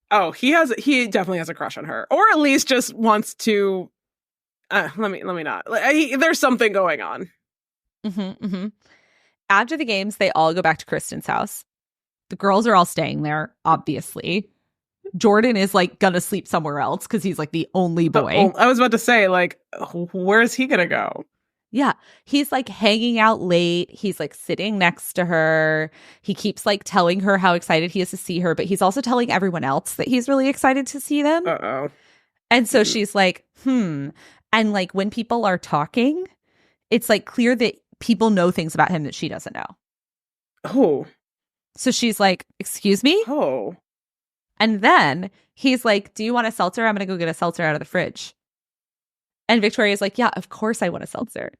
Oh, he definitely has a crush on her. Or at least just wants to, let me not. There's something going on. After the games, they all go back to Kristen's house. The girls are all staying there, obviously. Jordan is like gonna sleep somewhere else because he's like the only boy. I was about to say, like, where is he gonna go? Yeah, he's like hanging out late. He's like sitting next to her. He keeps like telling her how excited he is to see her, but he's also telling everyone else that he's really excited to see them. Uh-oh. And so she's like, And like when people are talking, it's like clear that people know things about him that she doesn't know. Oh. So she's like, excuse me? Oh. And then he's like, do you want a seltzer? I'm going to go get a seltzer out of the fridge. And Victoria's like, yeah, of course I want a seltzer.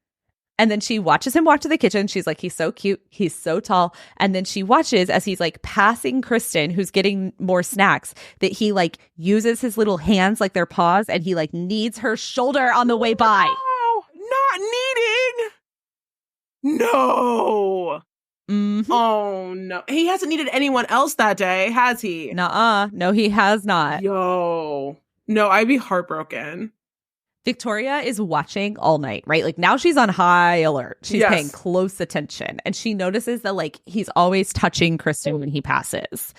And then she watches him walk to the kitchen. She's like, he's so cute. He's so tall. And then she watches as he's like passing Kristen, who's getting more snacks, that he like uses his little hands like their paws and he like kneads her shoulder on the way by. No, not kneading. No. Mm-hmm. Oh, no. He hasn't needed anyone else that day, has he? Nuh-uh. No, he has not. Yo. No, I'd be heartbroken. Victoria is watching all night, right? Like now she's on high alert. She's paying close attention. And she notices that like he's always touching Kristen when he passes.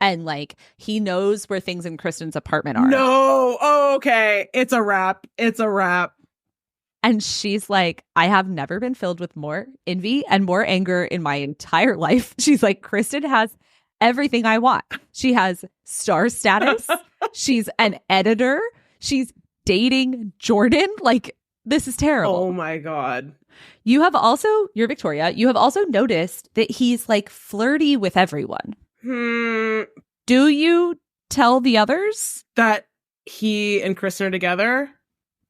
And like he knows where things in Kristen's apartment are. No. Oh, okay. It's a wrap. It's a wrap. And she's like, I have never been filled with more envy and more anger in my entire life. She's like, Kristen has everything I want. She has star status. She's an editor. She's dating Jordan. Like, this is terrible. Oh my God. You're Victoria. You have also noticed that he's like flirty with everyone. Do you tell the others that he and Kristen are together?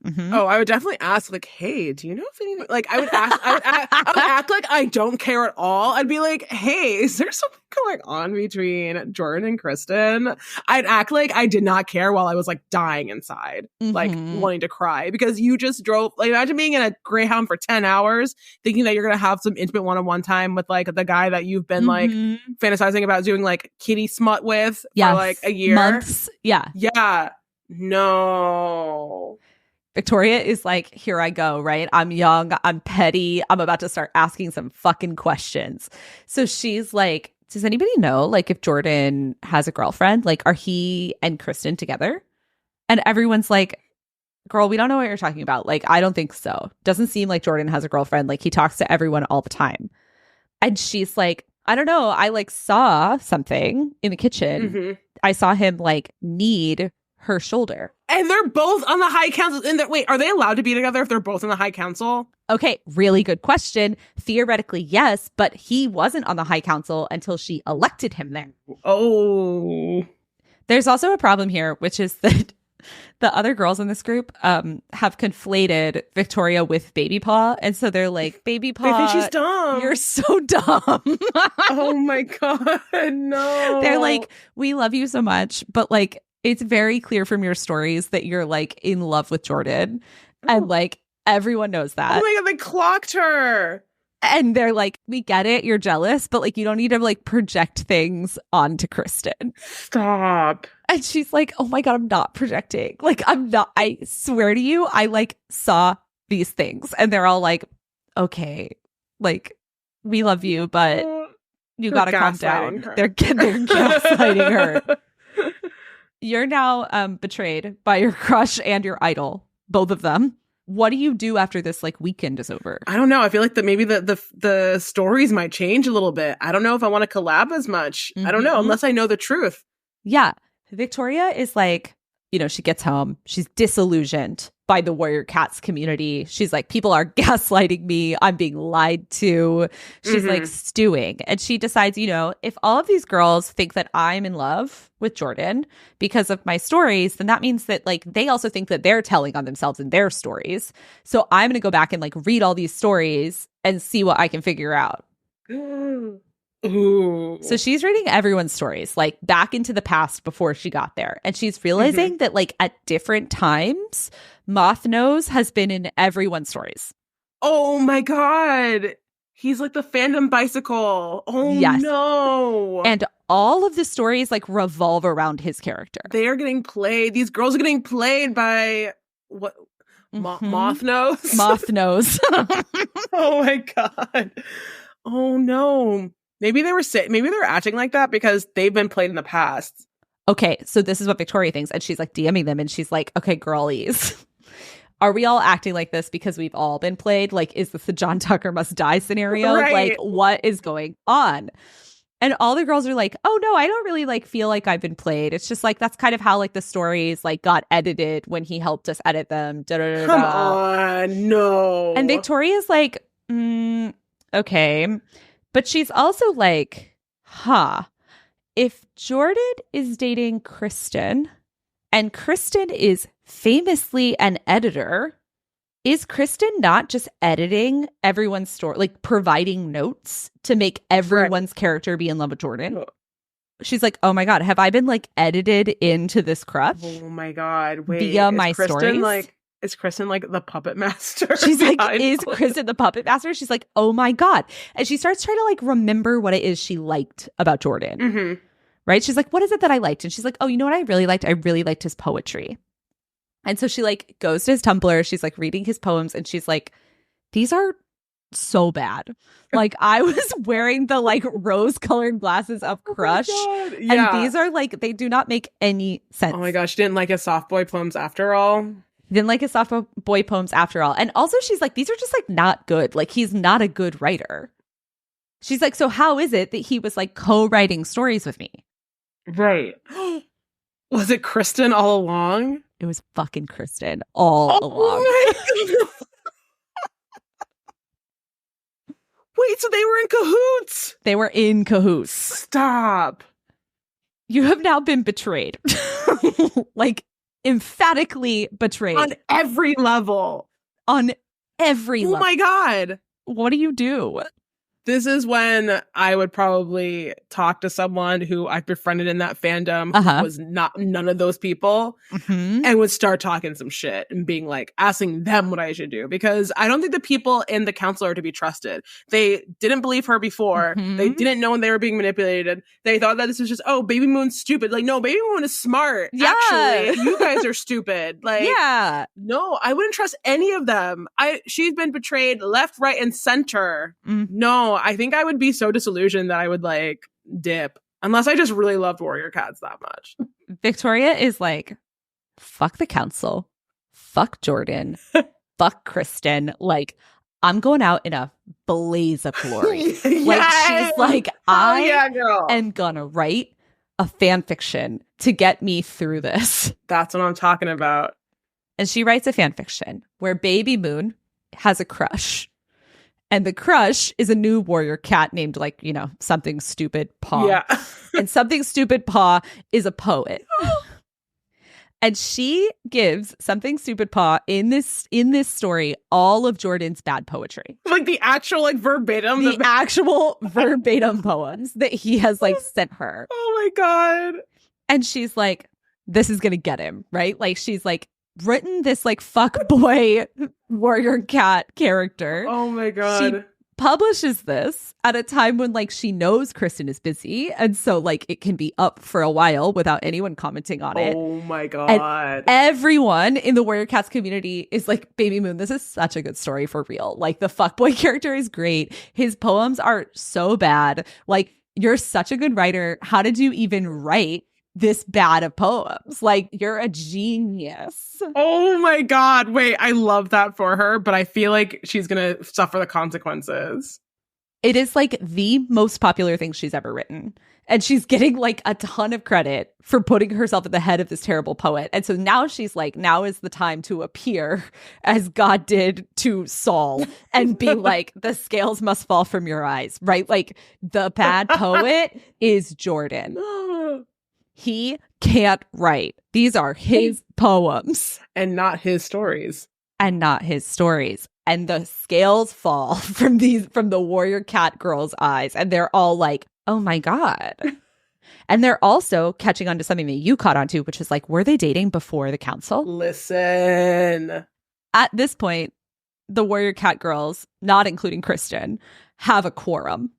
Mm-hmm. Oh, I would definitely ask, like, hey, do you know if anything? Like, I would act like I don't care at all. I'd be like, hey, is there something going on between Jordan and Kristen? I'd act like I did not care while I was like dying inside, like wanting to cry, because you just drove. Like, imagine being in a Greyhound for 10 hours, thinking that you're gonna have some intimate one-on-one time with like the guy that you've been like fantasizing about doing like kitty smut with for like a year, months. Yeah. No. Victoria is like, here I go, right? I'm young, I'm petty, I'm about to start asking some fucking questions. So she's like, does anybody know, like, if Jordan has a girlfriend? Like, are he and Kristen together? And everyone's like, girl, we don't know what you're talking about. Like, I don't think so. Doesn't seem like Jordan has a girlfriend. Like, he talks to everyone all the time. And she's like, I don't know. I, like, saw something in the kitchen. I saw him, like, knead her shoulder. And they're both on the High Council. And wait, are they allowed to be together if they're both in the High Council? Okay, really good question. Theoretically, yes, but he wasn't on the High Council until she elected him there. Oh. There's also a problem here, which is that the other girls in this group have conflated Victoria with Baby Paw. And so they're like, Baby Paw, they think she's dumb. You're so dumb. Oh my God, no. They're like, we love you so much, but like, it's very clear from your stories that you're like in love with Jordan. And like everyone knows that. Oh my God, they clocked her. And they're like, we get it, you're jealous, but like you don't need to like project things onto Kristen. Stop. And she's like, oh my God, I'm not projecting. Like, I'm not, I swear to you, I like saw these things. And they're all like, okay, like, we love you, but you got to calm down. They're gaslighting her. You're now betrayed by your crush and your idol, both of them. What do you do after this like weekend is over? I don't know. I feel like that maybe the stories might change a little bit. I don't know if I want to collab as much. I don't know, unless I know the truth. Yeah. Victoria is like, you know, she gets home. She's disillusioned by the Warrior Cats community. She's like, people are gaslighting me. I'm being lied to. She's like stewing. And she decides, you know, if all of these girls think that I'm in love with Jordan because of my stories, then that means that like they also think that they're telling on themselves in their stories. So I'm going to go back and like read all these stories and see what I can figure out. Ooh. So she's reading everyone's stories, like back into the past before she got there. And she's realizing that like at different times, Moth Nose has been in everyone's stories. Oh my God. He's like the fandom bicycle. Oh yes. No. And all of the stories like revolve around his character. They are getting played. These girls are getting played by what? Moth Nose? Moth Nose. Oh my God. Oh no. Maybe they were acting like that because they've been played in the past. Okay, so this is what Victoria thinks. And she's like DMing them and she's like, okay, girlies, are we all acting like this because we've all been played? Like, is this the John Tucker must die scenario? Right. Like, what is going on? And all the girls are like, oh no, I don't really like feel like I've been played. It's just like, that's kind of how like the stories like got edited when he helped us edit them. Come on, no. And Victoria's like, okay. But she's also like, if Jordan is dating Kristen and Kristen is famously an editor, is Kristen not just editing everyone's story, like providing notes to make everyone's character be in love with Jordan? She's like, oh my God, have I been like edited into this crush? Oh my God, wait. Via my stories? Is Kristen like the puppet master? She's like, is Kristen the puppet master? She's like, oh my God. And she starts trying to like remember what it is she liked about Jordan. Right? She's like, what is it that I liked? And she's like, oh, you know what I really liked? I really liked his poetry. And so she like goes to his Tumblr. She's like reading his poems and she's like, these are so bad. Like, I was wearing the like rose-colored glasses of Crush, and these are like, they do not make any sense. Oh my gosh, didn't like his soft boy poems after all. Didn't like his soft boy poems after all. And also, she's like, these are just like not good. Like, he's not a good writer. She's like, so how is it that he was like co-writing stories with me? Right. Was it Kristen all along? It was fucking Kristen all along. Wait, so they were in cahoots? They were in cahoots. Stop. You have now been betrayed. Like, emphatically betrayed. On every level. On every level. Oh my God. What do you do? This is when I would probably talk to someone who I befriended in that fandom who was none of those people and would start talking some shit and being like, asking them what I should do. Because I don't think the people in the council are to be trusted. They didn't believe her before. They didn't know when they were being manipulated. They thought that this was just, oh, Baby Moon's stupid. Like, no, Baby Moon is smart. Yeah. Actually, you guys are stupid. Like, yeah. No, I wouldn't trust any of them. She's been betrayed left, right, and center. No. I think I would be so disillusioned that I would like dip unless I just really loved Warrior Cats that much. Victoria is like, fuck the council, fuck Jordan, fuck Kristen. Like, I'm going out in a blaze of glory. Like, she's like, I am gonna write a fan fiction to get me through this. That's what I'm talking about. And she writes a fan fiction where Baby Moon has a crush. And the crush is a new warrior cat named, like, you know, Something Stupid Paw. Yeah. And Something Stupid Paw is a poet. And she gives Something Stupid Paw in this story all of Jordan's bad poetry. Like the actual, like, verbatim? The actual verbatim poems that he has, like, sent her. Oh, my God. And she's like, this is going to get him, right? Like, she's like, written this like fuck boy warrior cat character. Oh my God. She publishes this at a time when like she knows Kristen is busy, and so like it can be up for a while without anyone commenting on it. Oh my God. And everyone in the Warrior Cats community is like, Baby Moon, this is such a good story for real. Like, the fuckboy character is great. His poems are so bad. Like, you're such a good writer. How did you even write this bad of poems? Like, you're a genius. Oh my God. Wait, I love that for her, but I feel like she's gonna suffer the consequences. It is like the most popular thing she's ever written. And she's getting like a ton of credit for putting herself at the head of this terrible poet. And so now she's like, now is the time to appear as God did to Saul and be like, the scales must fall from your eyes, right? Like, the bad poet is Jordan. He can't write. These are his poems. And not his stories. And not his stories. And the scales fall from the warrior cat girls' eyes. And they're all like, oh my God. And they're also catching on to something that you caught on to, which is like, were they dating before the council? Listen. At this point, the warrior cat girls, not including Kristen, have a quorum.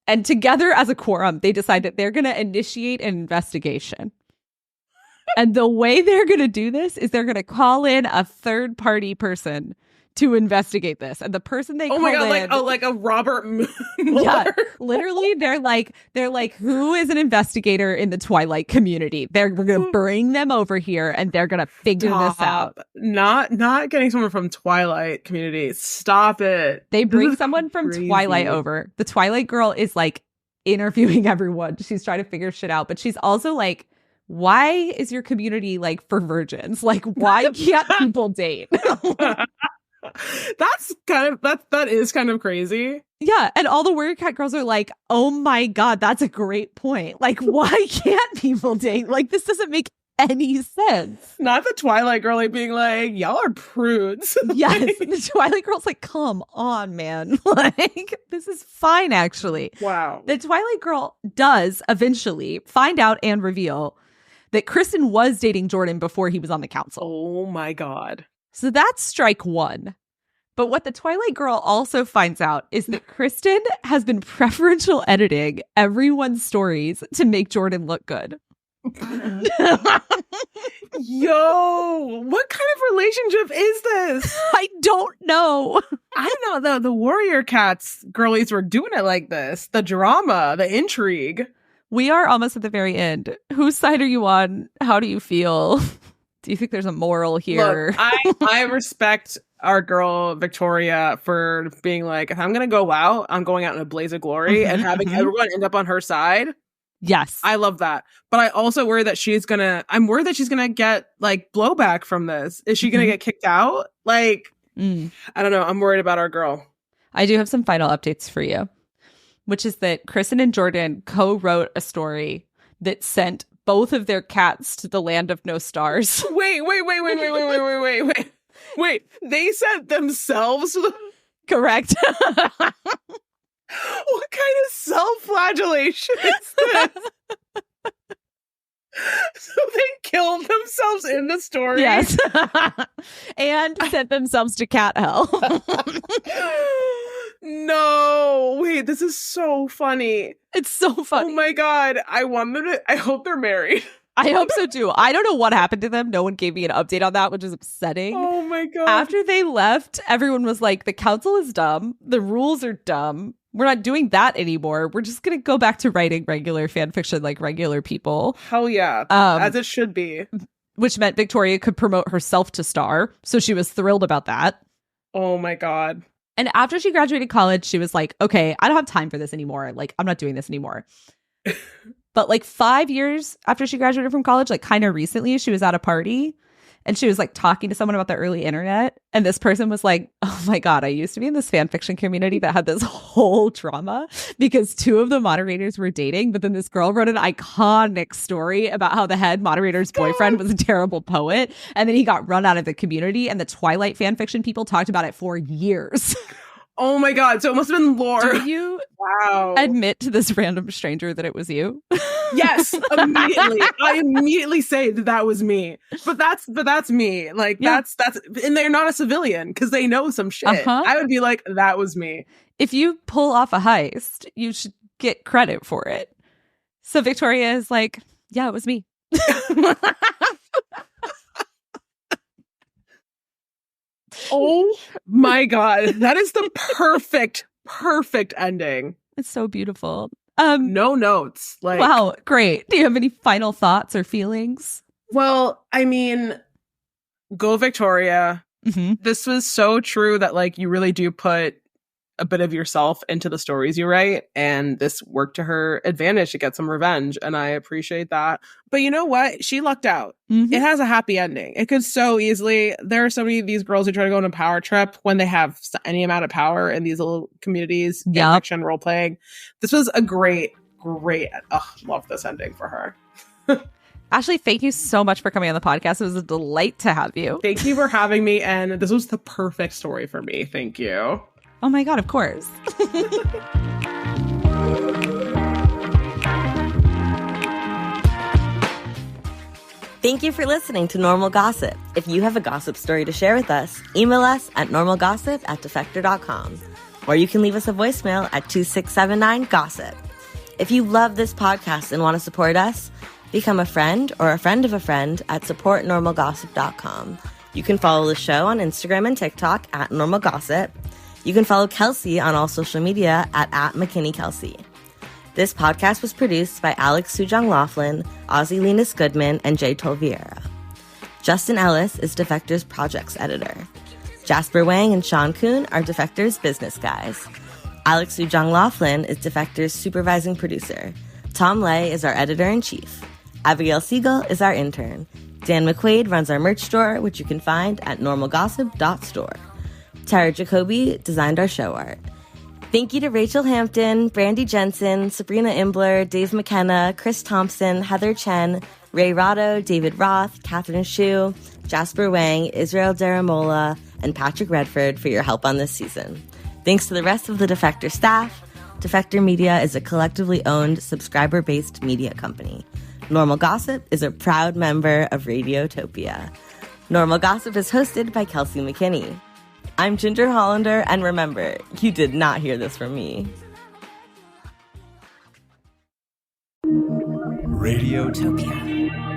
And together as a quorum, they decide that they're going to initiate an investigation. And the way they're going to do this is they're going to call in a third-party person to investigate this. And the person they call in... Oh my God, like a Robert Mueller. Yeah, literally, they're like, who is an investigator in the Twilight community? We're going to bring them over here and they're going to figure this out. Not getting someone from Twilight community. Stop it. They bring someone from Twilight over. The Twilight girl is like interviewing everyone. She's trying to figure shit out, but she's also like, why is your community like for virgins? Like, why can't people date? That is kind of crazy. Yeah, and all the Warrior Cat girls are like, oh my God, that's a great point. Like, why can't people date? Like, this doesn't make any sense. Not the Twilight girl like being like, y'all are prudes. Yes, the Twilight girl's like, come on, man. Like, this is fine, actually. Wow. The Twilight girl does eventually find out and reveal that Kristen was dating Jordan before he was on the council. Oh my God. So that's strike one. But what the Twilight girl also finds out is that Kristen has been preferential editing everyone's stories to make Jordan look good. Yo, what kind of relationship is this? I don't know. I don't know. The Warrior Cats girlies were doing it like this. The drama, the intrigue. We are almost at the very end. Whose side are you on? How do you feel? Do you think there's a moral here? Look, I respect our girl Victoria for being like, if I'm going to go out, I'm going out in a blaze of glory and having everyone end up on her side. Yes. I love that. But I also worry that I'm worried that she's going to get like blowback from this. Is she going to get kicked out? Like, I don't know. I'm worried about our girl. I do have some final updates for you, which is that Kristen and Jordan co-wrote a story that sent both of their cats to the land of no stars. Wait. They sent themselves? Correct. What kind of self-flagellation is this? So they killed themselves in the story? Yes. And sent themselves to cat hell. No. Wait, this is so funny. It's so funny. Oh my God. I hope they're married. I hope so too. I don't know what happened to them. No one gave me an update on that, which is upsetting. Oh my God. After they left, everyone was like, the council is dumb. The rules are dumb. We're not doing that anymore. We're just going to go back to writing regular fan fiction like regular people. Hell yeah. As it should be. Which meant Victoria could promote herself to star. So she was thrilled about that. Oh my God. And after she graduated college, she was like, okay, I don't have time for this anymore. Like, I'm not doing this anymore. But like 5 years after she graduated from college, like kind of recently, she was at a party and she was like talking to someone about the early internet. And this person was like, oh my God, I used to be in this fan fiction community that had this whole drama because two of the moderators were dating. But then this girl wrote an iconic story about how the head moderator's boyfriend was a terrible poet. And then he got run out of the community. And the Twilight fan fiction people talked about it for years. Oh my God. So it must have been lore. Do you admit to this random stranger that it was you? Yes, immediately. I immediately say that was me. But that's me. Like that's and they're not a civilian because they know some shit. I would be like, that was me. If you pull off a heist, you should get credit for it. So Victoria is like, yeah, it was me. Oh my God. That is the perfect ending. It's so beautiful. No notes. Like, wow, great. Do you have any final thoughts or feelings? Well, I mean, go Victoria. This was so true that like you really do put a bit of yourself into the stories you write, and this worked to her advantage to get some revenge, and I appreciate that. But you know what? She lucked out. It has a happy ending. It could so easily. There are so many of these girls who try to go on a power trip when they have any amount of power in these little communities, fiction, role playing. This was a great. Love this ending for her. Ashley, thank you so much for coming on the podcast. It was a delight to have you. Thank you for having me, and this was the perfect story for me. Thank you. Oh my God, of course. Thank you for listening to Normal Gossip. If you have a gossip story to share with us, email us at normalgossip@defector.com. Or you can leave us a voicemail at 2679-GOSSIP. If you love this podcast and want to support us, become a friend or a friend of a friend at supportnormalgossip.com. You can follow the show on Instagram and TikTok at normalgossip. You can follow Kelsey on all social media at @McKinneyKelsey. This podcast was produced by Alex Sujong Laughlin, Ozzy Llinas Goodman, and Jae Towle Vieira. Justin Ellis is Defector's projects editor. Jasper Wang and Sean Kuhn are Defector's business guys. Alex Sujong Laughlin is Defector's supervising producer. Tom Lay is our editor-in-chief. Abigail Segel is our intern. Dan McQuaid runs our merch store, which you can find at normalgossip.store. Tara Jacoby designed our show art. Thank you to Rachel Hampton, Brandy Jensen, Sabrina Imbler, Dave McKenna, Chris Thompson, Heather Chen, Ray Rotto, David Roth, Catherine Shu, Jasper Wang, Israel Daramola, and Patrick Redford for your help on this season. Thanks to the rest of the Defector staff. Defector Media is a collectively owned, subscriber-based media company. Normal Gossip is a proud member of Radiotopia. Normal Gossip is hosted by Kelsey McKinney. I'm Ginger Hollander, and remember, you did not hear this from me. Radiotopia.